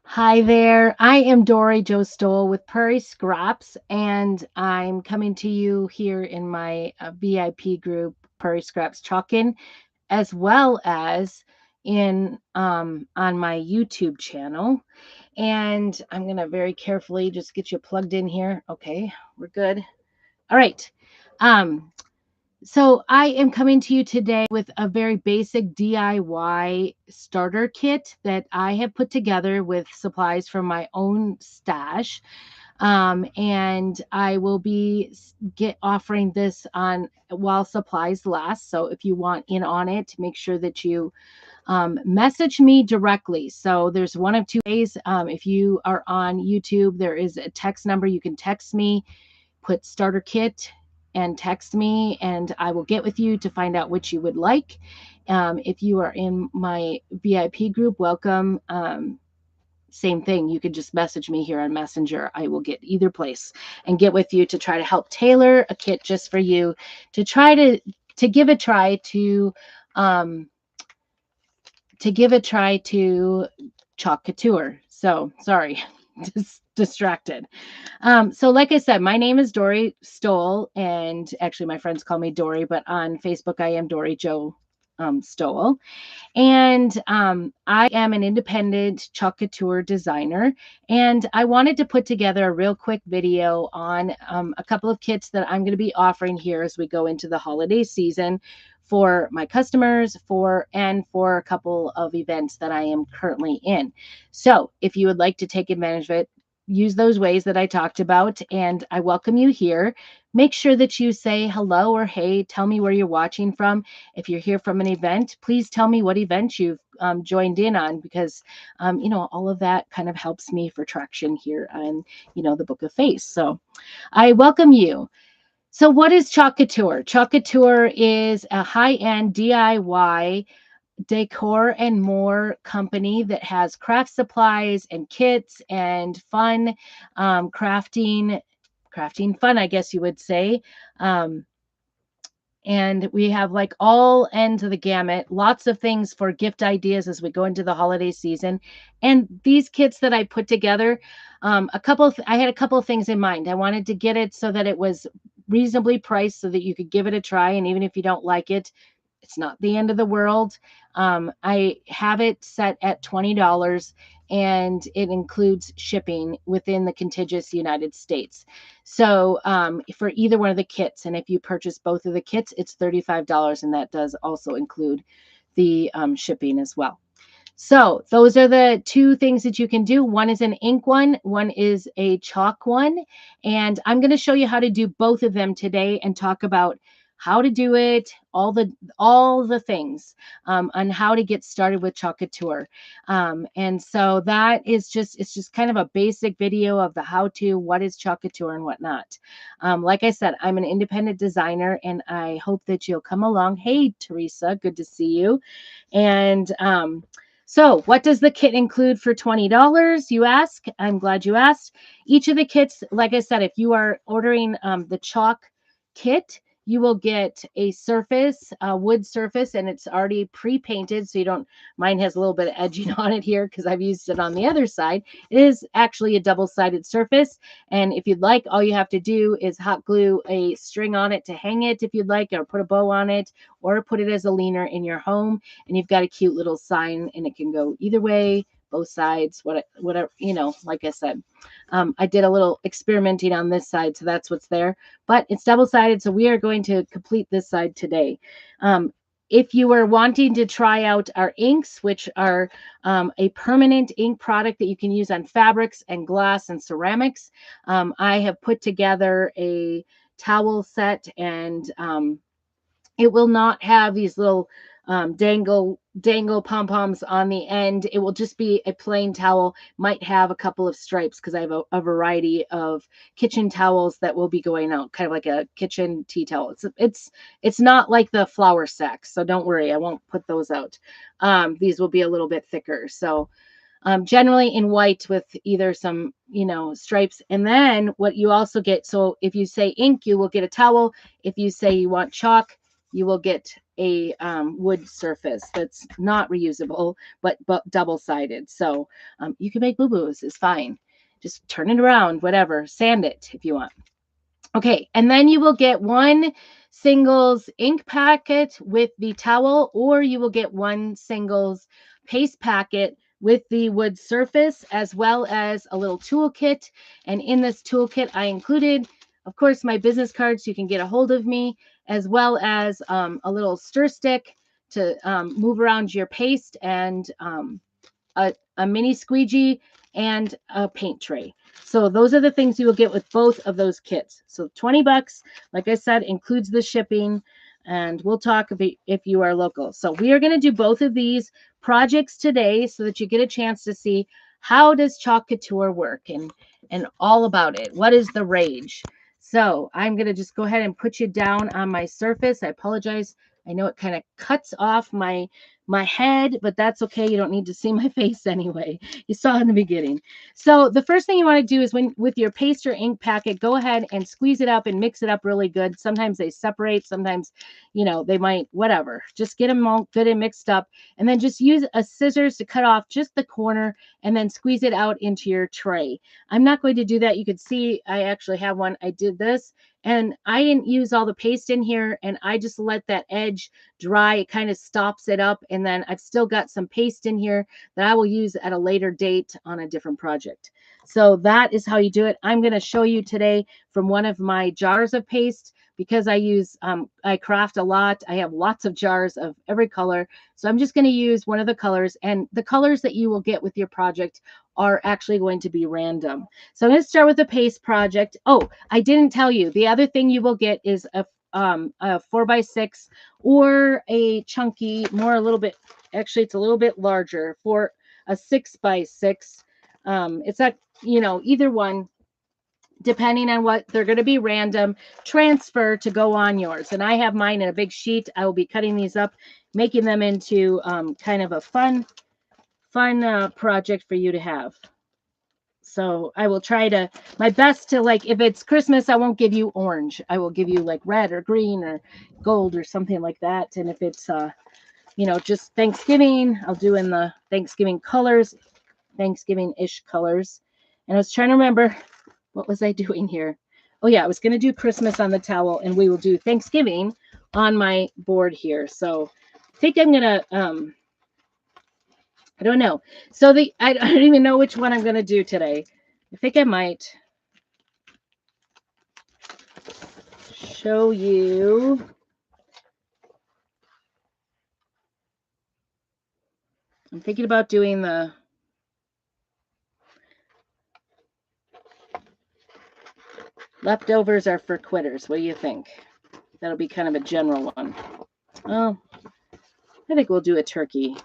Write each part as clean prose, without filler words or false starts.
Hi there. I am Dory Joe Stoll with Prairie Scraps, and I'm coming to you here in my VIP group, Prairie Scraps Chalkin, as well as in on my YouTube channel. And I'm gonna very carefully just get you plugged in here. Okay, we're good. All right. Um, so I am coming to you today with a very basic DIY starter kit that I have put together with supplies from my own stash. And I will be get offering this on while supplies last. So if you want in on it, make sure that you message me directly. So there's one of two ways. If you are on YouTube, there is a text number. You can text me, put starter kit and text me, and I will get with you to find out which you would like. If you are in my VIP group, welcome. Same thing. You can just message me here on Messenger. I will get either place and get with you to try to help tailor a kit just for you to try to give a try um, to give a try to Chalk Couture. So sorry, just distracted. So like I said, my name is Dory Stoll, and actually my friends call me Dory, but on Facebook I am Dory Joe Stoll. And I am an independent chalk couture designer. And I wanted to put together a real quick video on a couple of kits that I'm going to be offering here as we go into the holiday season for my customers for a couple of events that I am currently in. So if you would like to take advantage of it, use those ways that I talked about, and I welcome you here. Make sure that you say hello or hey, tell me where you're watching from. If you're here from an event, please tell me what event you've joined in on, because all of that kind of helps me for traction here on the Book of Face. So I welcome you. So what is Chalk Couture? Chalk Couture is a high-end DIY decor and more company that has craft supplies and kits and fun crafting fun, I guess you would say. Um, and we have like all ends of the gamut, lots of things for gift ideas as we go into the holiday season. And these kits that I put together, I had a couple of things in mind. I wanted to get it so that it was reasonably priced so that you could give it a try, and even if you don't like it, it's not the end of the world. I have it set at $20, and it includes shipping within the contiguous United States. So for either one of the kits, and if you purchase both of the kits, it's $35, and that does also include the shipping as well. So those are the two things that you can do. One is an ink one is a chalk one. And I'm going to show you how to do both of them today and talk about how to do it, all the things on how to get started with Chalk Couture. And so that is it's just kind of a basic video of the how to, what is Chalk Couture and whatnot. Like I said, I'm an independent designer, and I hope that you'll come along. Hey, Teresa, good to see you. And so, what does the kit include for $20, you ask? I'm glad you asked. Each of the kits, like I said, if you are ordering the chalk kit, you will get a surface, a wood surface, and it's already pre-painted, so you don't. Mine has a little bit of edging on it here because I've used it on the other side. It is actually a double-sided surface, and if you'd like, all you have to do is hot glue a string on it to hang it if you'd like, or put a bow on it, or put it as a leaner in your home, and you've got a cute little sign, and it can go either way, both sides, whatever, like I said. I did a little experimenting on this side, so that's what's there, but it's double-sided, so we are going to complete this side today. If you are wanting to try out our inks, which are a permanent ink product that you can use on fabrics and glass and ceramics, I have put together a towel set, and it will not have these little dangle pom poms on the end. It will just be a plain towel. Might have a couple of stripes because I have a variety of kitchen towels that will be going out, kind of like a kitchen tea towel. It's not like the flour sacks, so don't worry, I won't put those out. These will be a little bit thicker. So generally in white with either some, stripes. And then what you also get, so if you say ink, you will get a towel. If you say you want chalk, you will get a wood surface that's not reusable, but double-sided. So you can make boo-boos, it's fine. Just turn it around, whatever, sand it if you want. Okay, and then you will get one singles ink packet with the towel, or you will get one singles paste packet with the wood surface, as well as a little toolkit. And in this toolkit, I included, of course, my business card so you can get a hold of me, as well as a little stir stick to move around your paste, and a mini squeegee, and a paint tray. So those are the things you will get with both of those kits. So 20 bucks, like I said, includes the shipping, and we'll talk if you are local. So we are going to do both of these projects today so that you get a chance to see how does Chalk Couture work, and all about it. What is the rage? So I'm going to just go ahead and put you down on my surface. I apologize. I know it kind of cuts off my head, but that's okay. You don't need to see my face anyway. You saw in the beginning. So the first thing you want to do is with your paste or ink packet, go ahead and squeeze it up and mix it up really good. Sometimes they separate, sometimes, they might, whatever. Just get them all good and mixed up, and then just use a scissors to cut off just the corner and then squeeze it out into your tray. I'm not going to do that. You could see I actually have one. I did this, and I didn't use all the paste in here, and I just let that edge dry. It kind of stops it up, and then I've still got some paste in here that I will use at a later date on a different project. So that is how you do it. I'm going to show you today from one of my jars of paste, because I craft a lot. I have lots of jars of every color. So I'm just going to use one of the colors, and the colors that you will get with your project are actually going to be random. So I'm going to start with the paste project. Oh, I didn't tell you. The other thing you will get is a 4x6 or a chunky, a little bit, actually it's a little bit larger, for a 6x6. It's a, either one, depending on what they're going to be random, transfer to go on yours. And I have mine in a big sheet. I will be cutting these up, making them into kind of a fun project for you to have. So I will try my best to, like, if it's Christmas, I won't give you orange. I will give you like red or green or gold or something like that. And if it's, just Thanksgiving, I'll do in the Thanksgiving colors, Thanksgiving-ish colors. And I was trying to remember, what was I doing here? Oh yeah, I was going to do Christmas on the towel, and we will do Thanksgiving on my board here. So I think I'm going to, I don't know. So I don't even know which one I'm going to do today. I think I might show you. I'm thinking about doing the leftovers are for quitters. What do you think? That'll be kind of a general one. Oh, I think we'll do a turkey.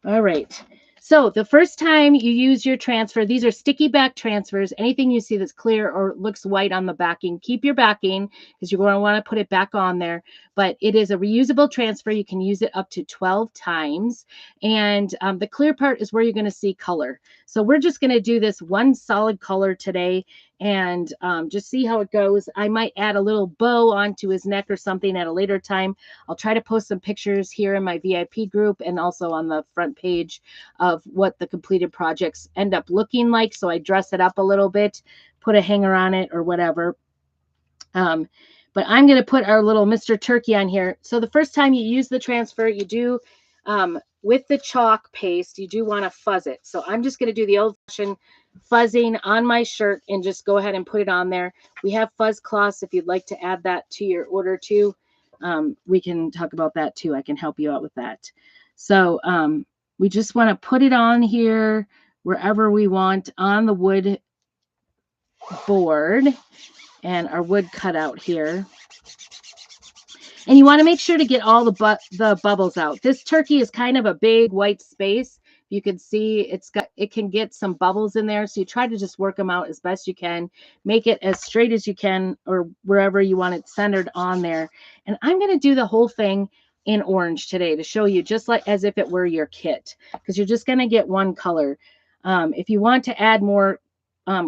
All right. So the first time you use your transfer, these are sticky back transfers. Anything you see that's clear or looks white on the backing, keep your backing, because you're going to want to put it back on there. But it is a reusable transfer. You can use it up to 12 times. And the clear part is where you're going to see color. So we're just going to do this one solid color today, and just see how it goes. I might add a little bow onto his neck or something at a later time. I'll try to post some pictures here in my VIP group and also on the front page of what the completed projects end up looking like. So I dress it up a little bit, put a hanger on it or whatever. But I'm going to put our little Mr. Turkey on here. So the first time you use the transfer, you do, with the chalk paste, you do want to fuzz it. So I'm just going to do the old-fashioned fuzzing on my shirt and just go ahead and put it on there. We have fuzz cloths if you'd like to add that to your order too. We can talk about that too. I can help you out with that. So we just want to put it on here wherever we want on the wood board and our wood cutout here. And you want to make sure to get all the bubbles out. This turkey is kind of a big white space. You can see it can get some bubbles in there. So you try to just work them out as best you can. Make it as straight as you can, or wherever you want it centered on there. And I'm going to do the whole thing in orange today to show you, just like as if it were your kit, because you're just going to get one color. If you want to add more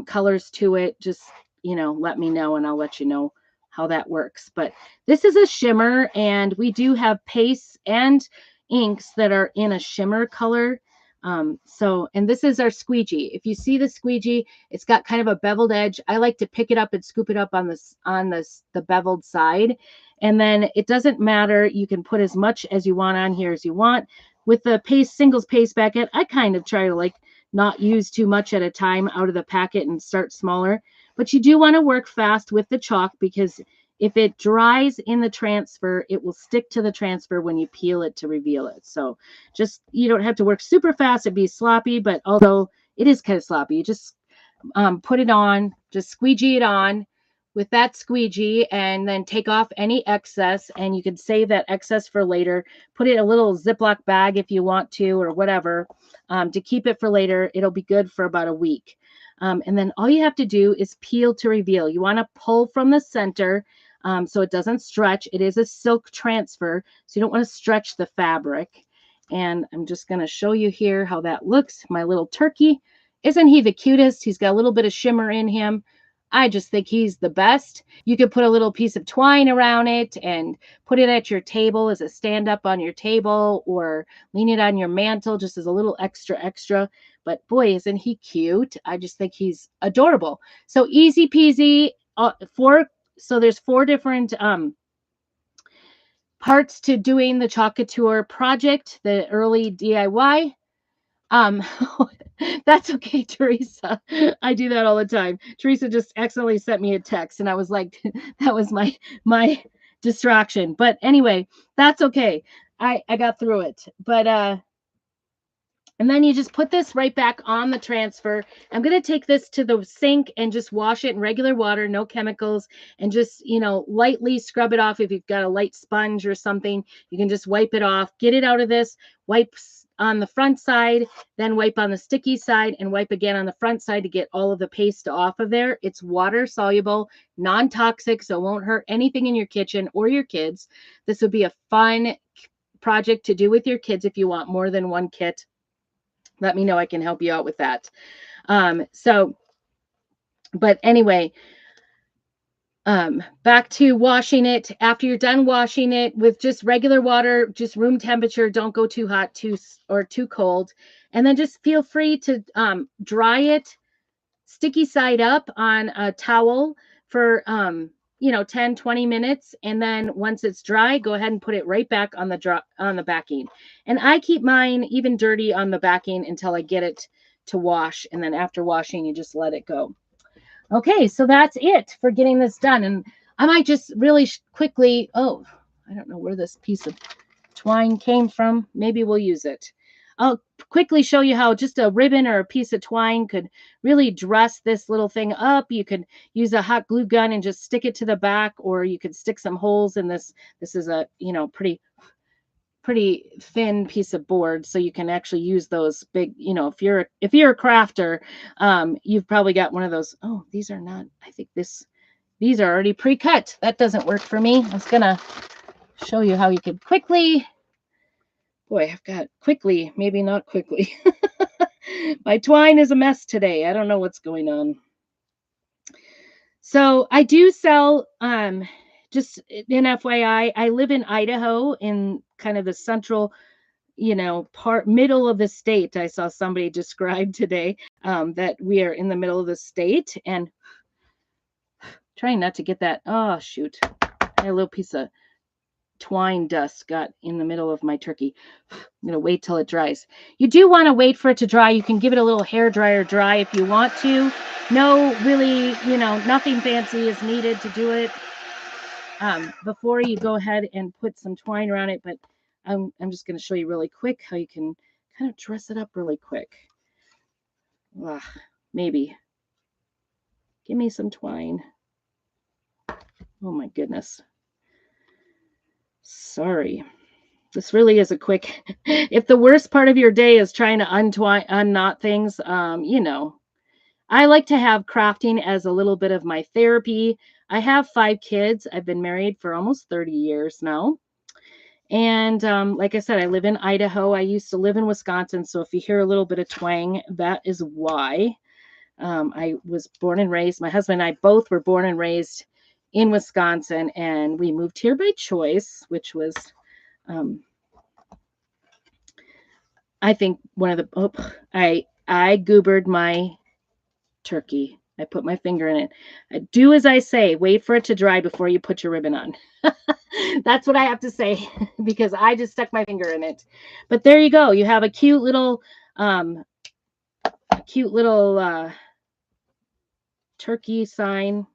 colors to it, just let me know and I'll let you know how that works. But this is a shimmer, and we do have pastes and inks that are in a shimmer color. And this is our squeegee. If you see the squeegee, it's got kind of a beveled edge. I like to pick it up and scoop it up on the beveled side. And then it doesn't matter. You can put as much as you want on here as you want. With the singles paste packet, I kind of try to like not use too much at a time out of the packet and start smaller. But you do want to work fast with the chalk, because if it dries in the transfer, it will stick to the transfer when you peel it to reveal it. So you don't have to work super fast and be sloppy, but although it is kind of sloppy, you just put it on, just squeegee it on with that squeegee, and then take off any excess, and you can save that excess for later. Put it in a little Ziploc bag if you want to, or whatever, to keep it for later. It'll be good for about a week. And then all you have to do is peel to reveal. You want to pull from the center so it doesn't stretch. It is a silk transfer, so you don't want to stretch the fabric. And I'm just going to show you here how that looks. My little turkey, isn't he the cutest? He's got a little bit of shimmer in him. I just think he's the best. You could put a little piece of twine around it and put it at your table as a stand-up on your table, or lean it on your mantle just as a little extra. But boy, isn't he cute? I just think he's adorable. So easy peasy. So there's 4 different parts to doing the Chalk Couture project, the early DIY. That's okay, Teresa. I do that all the time. Teresa just accidentally sent me a text, and I was like, that was my distraction. But anyway, that's okay. I got through it. But and then you just put this right back on the transfer. I'm going to take this to the sink and just wash it in regular water, no chemicals, and just, lightly scrub it off. If you've got a light sponge or something, you can just wipe it off, get it out of this, wipe on the front side, then wipe on the sticky side, and wipe again on the front side to get all of the paste off of there. It's water soluble, non-toxic, so it won't hurt anything in your kitchen or your kids. This would be a fun project to do with your kids if you want more than one kit. Let me know. I can help you out with that. But anyway, back to washing it. After you're done washing it with just regular water, just room temperature, don't go too hot, or too cold. And then just feel free to dry it sticky side up on a towel for 10, 20 minutes. And then once it's dry, go ahead and put it right back on the backing. And I keep mine even dirty on the backing until I get it to wash. And then after washing, you just let it go. Okay, so that's it for getting this done. And I might just really quickly, I don't know where this piece of twine came from. Maybe we'll use it. I'll quickly show you how just a ribbon or a piece of twine could really dress this little thing up. You could use a hot glue gun and just stick it to the back, or you could stick some holes in this. This is a, pretty thin piece of board, so you can actually use those big, if you're a crafter, you've probably got one of those. Oh, these are not, I think these are already pre-cut. That doesn't work for me. I was gonna show you how you could quickly, I've got quickly, maybe not quickly. My twine is a mess today. I don't know what's going on. So I do sell, just in FYI, I live in Idaho, in kind of the central, middle of the state. I saw somebody describe today that we are in the middle of the state, and trying not to get that. Oh, shoot. A little piece of twine dust got in the middle of my turkey. I'm going to wait till it dries. You do want to wait for it to dry. You can give it a little hair dryer dry if you want to. No, really, nothing fancy is needed to do it before you go ahead and put some twine around it. But I'm just going to show you really quick how you can kind of dress it up really quick. Maybe. Give me some twine. Oh my goodness. Sorry. This really is a quick, if the worst part of your day is trying to unknot things, I like to have crafting as a little bit of my therapy. I have 5 kids. I've been married for almost 30 years now. And like I said, I live in Idaho. I used to live in Wisconsin. So if you hear a little bit of twang, that is why. I was born and raised, my husband and I both were born and raised in Wisconsin, and we moved here by choice, which was, I think one of the, I goobered my turkey. I put my finger in it. Do as I say. Wait for it to dry before you put your ribbon on. That's what I have to say because I just stuck my finger in it. But there you go. You have a um, cute little turkey sign.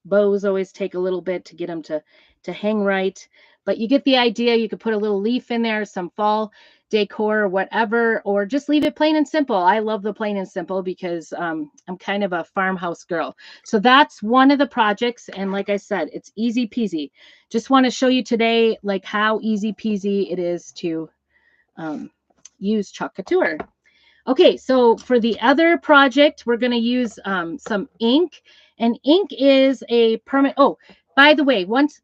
Bows always take a little bit to get them to hang right, but you get the idea. You could put a little leaf in there, some fall decor or whatever, or just leave it plain and simple. I love the plain and simple because I'm kind of a farmhouse girl. So that's one of the projects, and like I said, it's easy peasy. Just want to show you today like how easy peasy it is to use Chalk Couture. Okay, so for the other project, we're going to use some ink, and ink is a permanent. Oh, by the way, once,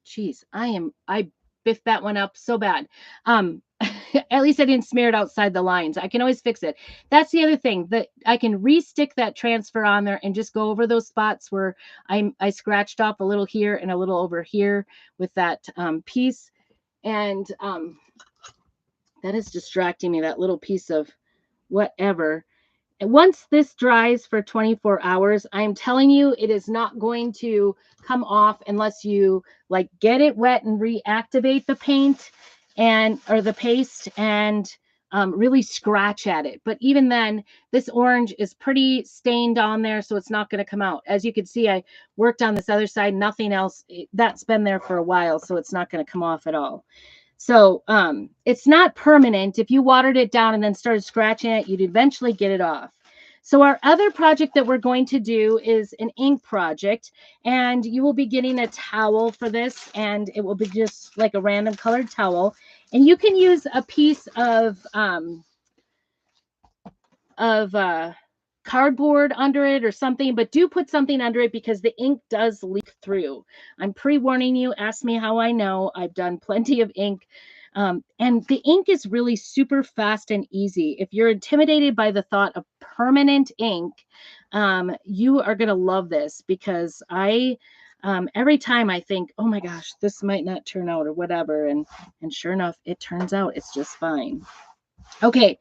geez, I biffed that one up so bad. At least I didn't smear it outside the lines. I can always fix it. That's the other thing, that I can re-stick that transfer on there and just go over those spots where I scratched off a little here and a little over here with that piece, and that is distracting me. That little piece of whatever. And once this dries for 24 hours, I'm telling you, it is not going to come off unless you like get it wet and reactivate the paint or the paste and really scratch at it. But even then, this orange is pretty stained on there, so it's not going to come out. As you can see, I worked on this other side, nothing else. That's been there for a while, so it's not going to come off at all. So it's not permanent. If you watered it down and then started scratching it, you'd eventually get it off. So our other project that we're going to do is an ink project, and you will be getting a towel for this, and it will be just like a random colored towel. And you can use a piece of cardboard under it or something, but do put something under it because the ink does leak through. I'm pre-warning you. Ask me how I know. I've done plenty of ink. And the ink is really super fast and easy. If you're intimidated by the thought of permanent ink, you are going to love this because every time I think, oh my gosh, this might not turn out or whatever. And sure enough, it turns out it's just fine. Okay,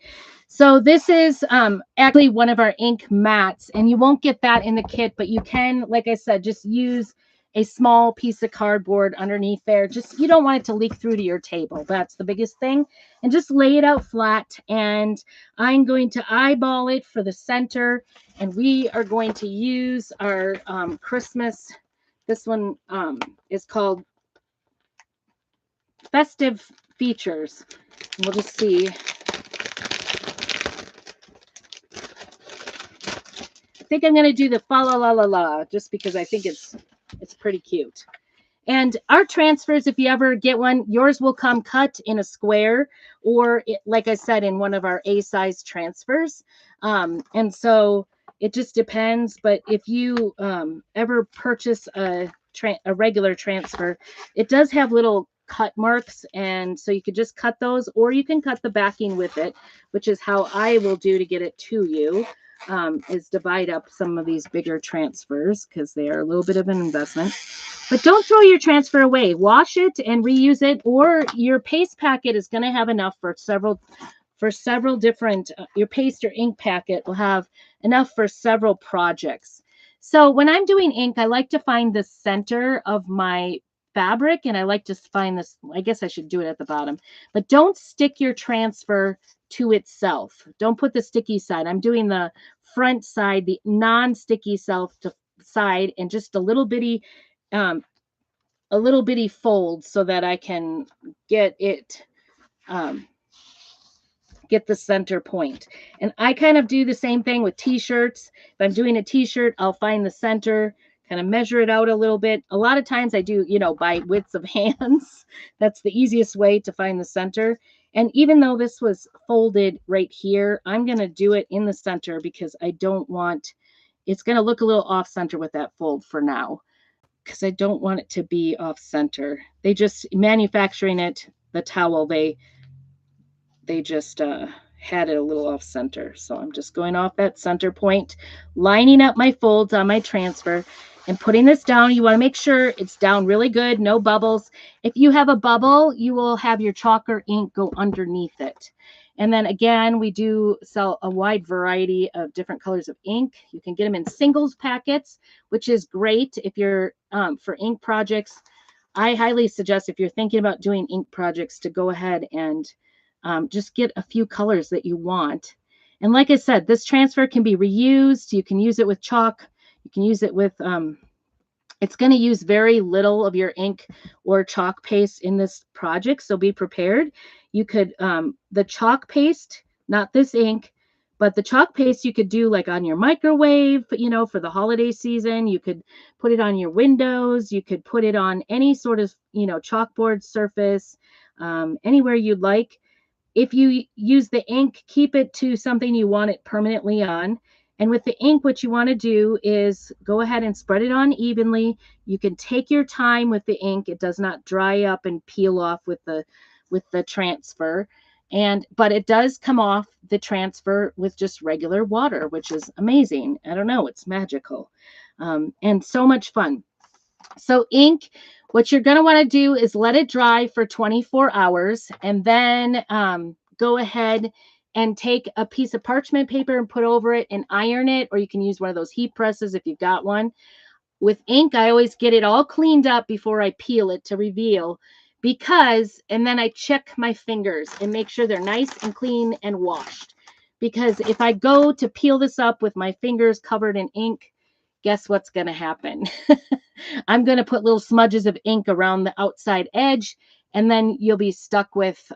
so this is actually one of our ink mats, and you won't get that in the kit, but you can, like I said, just use a small piece of cardboard underneath there. Just, you don't want it to leak through to your table. That's the biggest thing. And just lay it out flat, and I'm going to eyeball it for the center, and we are going to use our Christmas. This one is called Festive Features. We'll just see. I think I'm going to do the fa la la la la just because I think it's pretty cute. And our transfers, if you ever get one, yours will come cut in a square or, like I said, in one of our A-size transfers. And so it just depends. But if you ever purchase a regular transfer, it does have little cut marks. And so you could just cut those, or you can cut the backing with it, which is how I will do to get it to you. Is divide up some of these bigger transfers because they are a little bit of an investment. But don't throw your transfer away. Wash it and reuse it, or your paste packet is going to have enough for several different, your paste or ink packet will have enough for several projects. So when I'm doing ink, I like to find the center of my fabric, and I like to find this, I guess I should do it at the bottom, but don't stick your transfer to itself. Don't put the sticky side. I'm doing the front side, the non-sticky side, and just a little bitty fold so that I can get it, get the center point. And I kind of do the same thing with t-shirts. If I'm doing a t-shirt, I'll find the center, kind of measure it out a little bit. A lot of times I do, by widths of hands. That's the easiest way to find the center. And even though this was folded right here, I'm going to do it in the center because I don't want, it's going to look a little off center with that fold for now, because I don't want it to be off center. They just, manufacturing it, the towel, they just had it a little off center. So I'm just going off that center point, lining up my folds on my transfer and putting this down. You want to make sure it's down really good, no bubbles. If you have a bubble, you will have your chalk or ink go underneath it. And then again, we do sell a wide variety of different colors of ink. You can get them in singles packets, which is great if you're for ink projects. I highly suggest if you're thinking about doing ink projects to go ahead and just get a few colors that you want. And like I said, this transfer can be reused. You can use it with chalk. You can use it with, it's going to use very little of your ink or chalk paste in this project. So be prepared. You could, the chalk paste, not this ink, but the chalk paste you could do like on your microwave, you know, for the holiday season. You could put it on your windows. You could put it on any sort of, you know, chalkboard surface, anywhere you'd like. If you use the ink, keep it to something you want it permanently on. And with the ink, what you want to do is go ahead and spread it on evenly. You can take your time with the ink. It does not dry up and peel off with the transfer. But it does come off the transfer with just regular water, which is amazing. I don't know, it's magical. And so much fun. So ink, what you're going to want to do is let it dry for 24 hours and then go ahead and take a piece of parchment paper and put over it and iron it, or you can use one of those heat presses if you've got one. With ink, I always get it all cleaned up before I peel it to reveal and then I check my fingers and make sure they're nice and clean and washed. Because if I go to peel this up with my fingers covered in ink, guess what's going to happen? I'm going to put little smudges of ink around the outside edge, and then you'll be stuck with,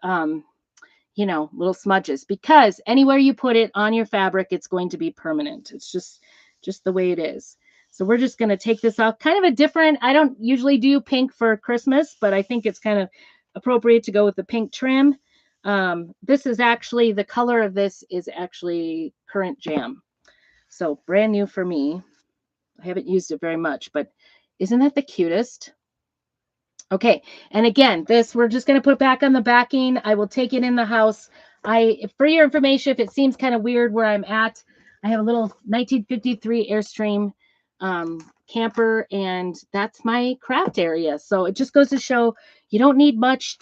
you know, little smudges, because anywhere you put it on your fabric, it's going to be permanent. It's just the way it is. So we're just going to take this off. Kind of a different, I don't usually do pink for Christmas, but I think it's kind of appropriate to go with the pink trim. This is actually, the color of this is actually Currant Jam. So brand new for me. I haven't used it very much, but isn't that the cutest? Okay, and again, this, we're just going to put back on the backing. I will take it in the house. For your information, if it seems kind of weird where I'm at, I have a little 1953 Airstream camper, and that's my craft area. So it just goes to show you don't need much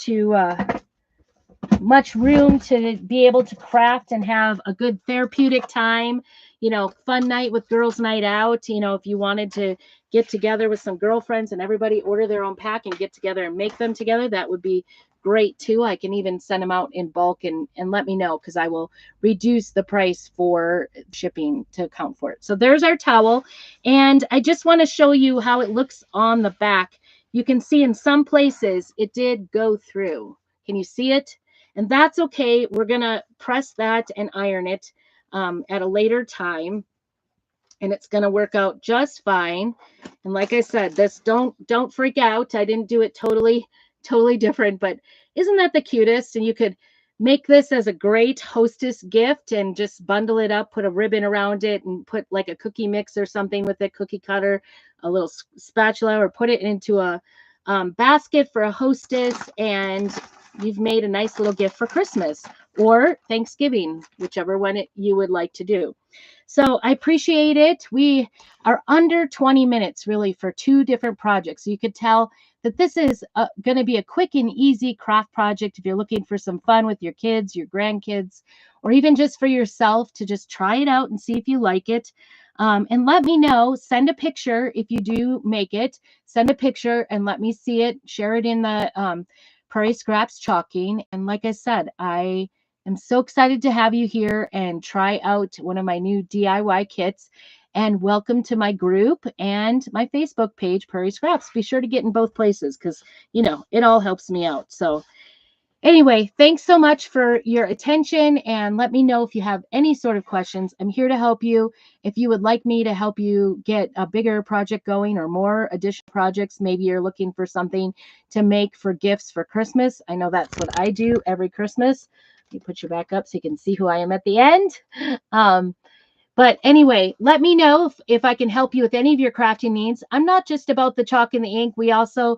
room to be able to craft and have a good therapeutic time, you know, fun night with girls' night out. You know, if you wanted to get together with some girlfriends and everybody order their own pack and get together and make them together, that would be great too. I can even send them out in bulk and let me know, because I will reduce the price for shipping to account for it. So there's our towel. And I just want to show you how it looks on the back. You can see in some places it did go through. Can you see it? And that's okay. We're going to press that and iron it at a later time. And it's going to work out just fine. And like I said, this, don't freak out. I didn't do it totally different, but isn't that the cutest? And you could make this as a great hostess gift and just bundle it up, put a ribbon around it, and put like a cookie mix or something with a cookie cutter, a little spatula, or put it into a basket for a hostess, and you've made a nice little gift for Christmas or Thanksgiving, whichever one you would like to do. So I appreciate it. We are under 20 minutes really for two different projects. So you could tell that this is going to be a quick and easy craft project if you're looking for some fun with your kids, your grandkids, or even just for yourself to just try it out and see if you like it. And let me know, send a picture if you do make it, send a picture and let me see it, share it in the Prairie Scraps Chalking. And like I said, I am so excited to have you here and try out one of my new DIY kits. And welcome to my group and my Facebook page, Prairie Scraps. Be sure to get in both places because, you know, it all helps me out. So anyway, thanks so much for your attention, and let me know if you have any sort of questions. I'm here to help you. If you would like me to help you get a bigger project going or more additional projects, maybe you're looking for something to make for gifts for Christmas. I know that's what I do every Christmas. Let me put you back up so you can see who I am at the end. But anyway, let me know if I can help you with any of your crafting needs. I'm not just about the chalk and the ink. We also,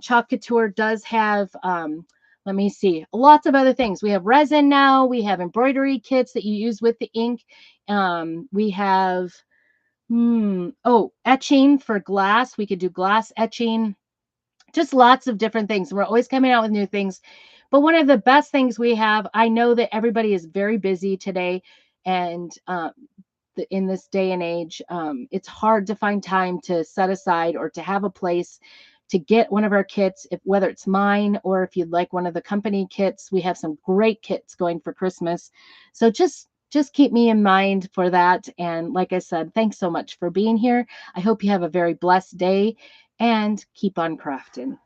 Chalk Couture does have Let me see. Lots of other things. We have resin now. We have embroidery kits that you use with the ink. We have etching for glass. We could do glass etching. Just lots of different things. We're always coming out with new things. But one of the best things we have, I know that everybody is very busy today, and in this day and age, it's hard to find time to set aside or to have a place to get one of our kits, if whether it's mine or if you'd like one of the company kits. We have some great kits going for Christmas. So just keep me in mind for that. And like I said, thanks so much for being here. I hope you have a very blessed day and keep on crafting.